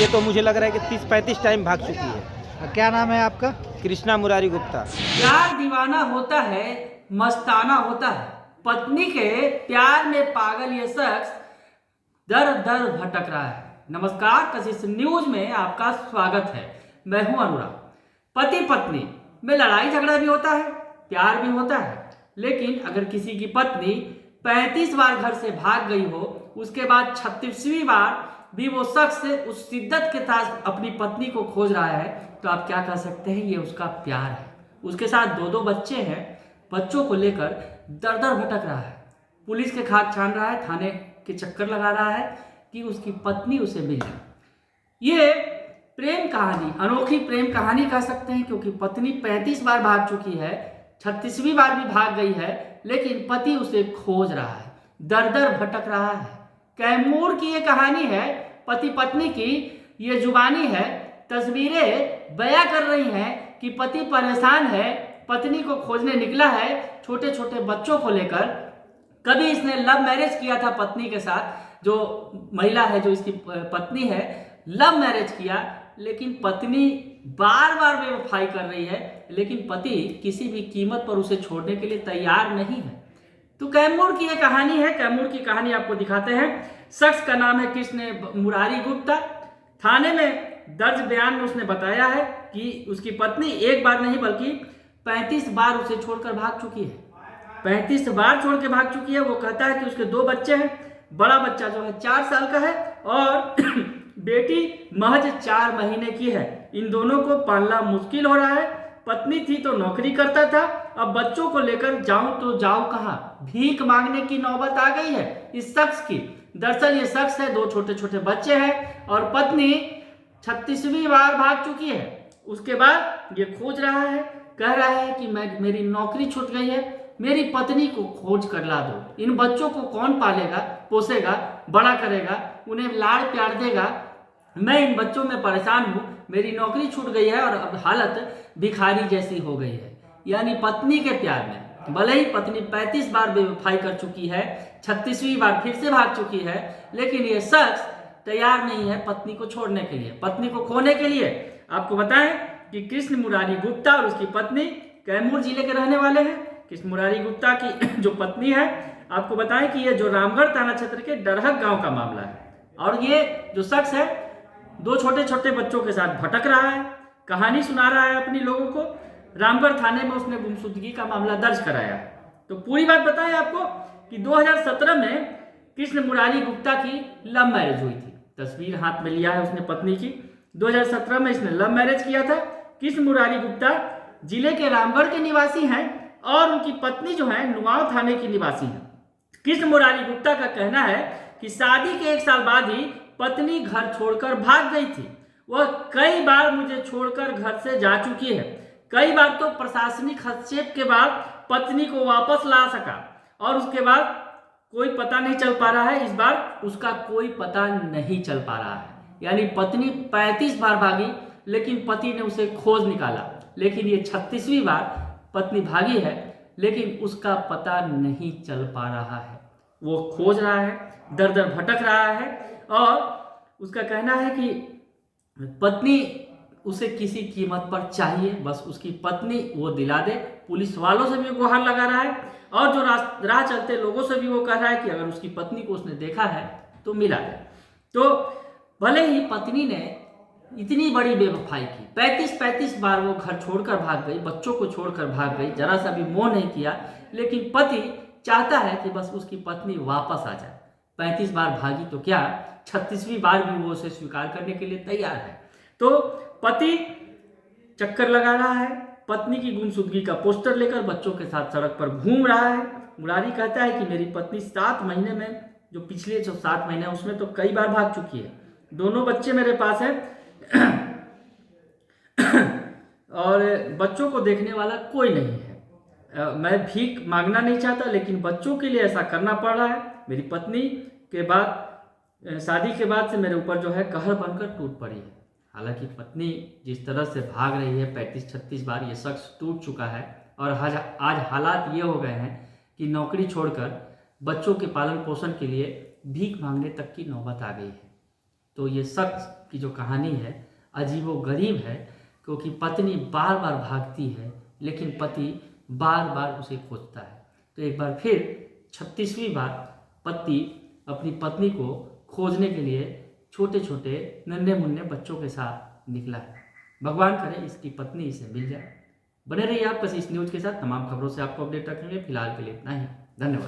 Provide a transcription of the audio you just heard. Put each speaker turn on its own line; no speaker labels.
ये तो मुझे लग रहा है कि 30-35 टाइम भाग चुकी है।
क्या नाम है आपका?
कृष्णा मुरारी गुप्ता।
प्यार दीवाना होता है, मस्ताना होता है। पत्नी के प्यार में पागल ये शख्स दर दर भटक रहा है। नमस्कार, कशिश न्यूज में आपका स्वागत है। मैं हूं अनुराग। पति पत्नी में लड़ाई झगड़ा भी होता है, प्यार भी होता है, लेकिन अगर किसी की पत्नी 35 बार घर से भाग गई हो, उसके बाद 36वीं बार भी वो शख्स उस शिद्दत के साथ अपनी पत्नी को खोज रहा है, तो आप क्या कह सकते हैं? ये उसका प्यार है। उसके साथ दो बच्चे हैं, बच्चों को लेकर दर दर भटक रहा है, पुलिस के खाक छान रहा है, थाने के चक्कर लगा रहा है कि उसकी पत्नी उसे मिल जाए। ये प्रेम कहानी, अनोखी प्रेम कहानी कह सकते हैं, क्योंकि पत्नी 35 बार भाग चुकी है, 36वीं बार भी भाग गई है, लेकिन पति उसे खोज रहा है, दर दर भटक रहा है। कैमूर की ये कहानी है, पति पत्नी की ये जुबानी है। तस्वीरें बयां कर रही हैं कि पति परेशान है, पत्नी को खोजने निकला है छोटे छोटे बच्चों को लेकर। कभी इसने लव मैरिज किया था पत्नी के साथ, जो महिला है, जो इसकी पत्नी है, लव मैरिज किया, लेकिन पत्नी बार बार बेवफाई कर रही है, लेकिन पति किसी भी कीमत पर उसे छोड़ने के लिए तैयार नहीं है। तो कैमूर की ये कहानी है। कैमूर की कहानी आपको दिखाते हैं। शख्स का नाम है कृष्ण मुरारी गुप्ता। थाने में दर्ज बयान में उसने बताया है कि उसकी पत्नी एक बार नहीं बल्कि 35 बार उसे छोड़कर भाग चुकी है। 35 बार छोड़ के भाग चुकी है। वो कहता है कि उसके 2 बच्चे हैं, बड़ा बच्चा जो है 4 साल का है और बेटी महज 4 महीने की है। इन दोनों को पालना मुश्किल हो रहा है। पत्नी थी तो नौकरी करता था, अब बच्चों को लेकर जाऊं तो जाऊं कहां? भीख मांगने की नौबत आ गई है इस शख्स की। दरअसल ये शख्स है, 2 छोटे छोटे बच्चे हैं और पत्नी 36वीं बार भाग चुकी है। उसके बाद ये खोज रहा है, कह रहा है कि मेरी नौकरी छूट गई है, मेरी पत्नी को खोज कर ला दो। इन बच्चों को कौन पालेगा, पोसेगा, बड़ा करेगा, उन्हें लाड़ प्यार देगा? मैं इन बच्चों में परेशान हूं, मेरी नौकरी छूट गई है और अब हालत भिखारी जैसी हो गई है। यानी पत्नी के प्यार में भले ही पत्नी 35 बार बेवफाई कर चुकी है, 36वीं बार फिर से भाग चुकी है, लेकिन ये शख्स तैयार नहीं है पत्नी को छोड़ने के लिए, पत्नी को खोने के लिए। आपको बताएं कि कृष्ण मुरारी गुप्ता और उसकी पत्नी कैमूर जिले के रहने वाले हैं। कृष्ण मुरारी गुप्ता की जो पत्नी है, आपको बताएं कि ये जो रामगढ़ थाना क्षेत्र के डरहक गांव का मामला है। और ये जो शख्स है 2 छोटे छोटे बच्चों के साथ भटक रहा है, कहानी सुना रहा है अपनी लोगों को। रामगढ़ थाने में उसने गुमशुदगी का मामला दर्ज कराया। तो पूरी बात बताएं आपको कि 2017 में कृष्ण मुरारी गुप्ता की लव मैरिज हुई थी। तस्वीर हाथ में लिया है उसने पत्नी की। 2017 में इसने लव मैरिज किया था। कृष्ण मुरारी गुप्ता जिले के रामगढ़ के निवासी हैं और उनकी पत्नी जो है नुआव थाने की निवासी है। कृष्ण मुरारी गुप्ता का कहना है कि शादी के 1 साल बाद ही पत्नी घर छोड़कर भाग गई थी। वह कई बार मुझे छोड़कर घर से जा चुकी है। कई बार तो प्रशासनिक हस्तक्षेप के बाद पत्नी को वापस ला सका और उसके बाद कोई पता नहीं चल पा रहा है। इस बार उसका कोई पता नहीं चल पा रहा है। यानी पत्नी 35 बार भागी, लेकिन पति ने उसे खोज निकाला, लेकिन ये 36वीं बार पत्नी भागी है, लेकिन उसका पता नहीं चल पा रहा है। वो खोज रहा है, दर दर भटक रहा है और उसका कहना है कि पत्नी उसे किसी कीमत पर चाहिए, बस उसकी पत्नी वो दिला दे। पुलिस वालों से भी गुहार लगा रहा है और जो राह चलते लोगों से भी वो कह रहा है कि अगर उसकी पत्नी को उसने देखा है तो मिला दे। तो भले ही पत्नी ने इतनी बड़ी बेवफाई की, 35 बार वो घर छोड़कर भाग गई, बच्चों को छोड़कर भाग गई, जरा सा भी मोह नहीं किया, लेकिन पति चाहता है कि बस उसकी पत्नी वापस आ जाए। 35 बार भागी तो क्या, 36वीं बार भी वो उसे स्वीकार करने के लिए तैयार है। तो पति चक्कर लगा रहा है, पत्नी की गुमशुदगी का पोस्टर लेकर बच्चों के साथ सड़क पर घूम रहा है। मुरारी कहता है कि मेरी पत्नी 7 महीने में, जो पिछले जो 7 महीने उसमें तो कई बार भाग चुकी है। 2 बच्चे मेरे पास हैं और बच्चों को देखने वाला कोई नहीं है। मैं भीख मांगना नहीं चाहता, लेकिन बच्चों के लिए ऐसा करना पड़ रहा है। मेरी पत्नी के बाद, शादी के बाद से मेरे ऊपर जो है कहर बनकर टूट पड़ी है। हालांकि पत्नी जिस तरह से भाग रही है 35-36 बार, ये शख्स टूट चुका है और आज हालात ये हो गए हैं कि नौकरी छोड़कर बच्चों के पालन पोषण के लिए भीख मांगने तक की नौबत आ गई है। तो ये शख्स की जो कहानी है अजीबोगरीब है, क्योंकि पत्नी बार बार भागती है लेकिन पति बार बार उसे खोजता है। तो एक बार फिर 36वीं बार पति अपनी पत्नी को खोजने के लिए छोटे छोटे नन्हे मुन्ने बच्चों के साथ निकला है। भगवान करे इसकी पत्नी इसे मिल जाए। बने रहिए आप कशिश न्यूज के साथ, तमाम खबरों से आपको अपडेट रखेंगे। फिलहाल के लिए इतना ही, धन्यवाद।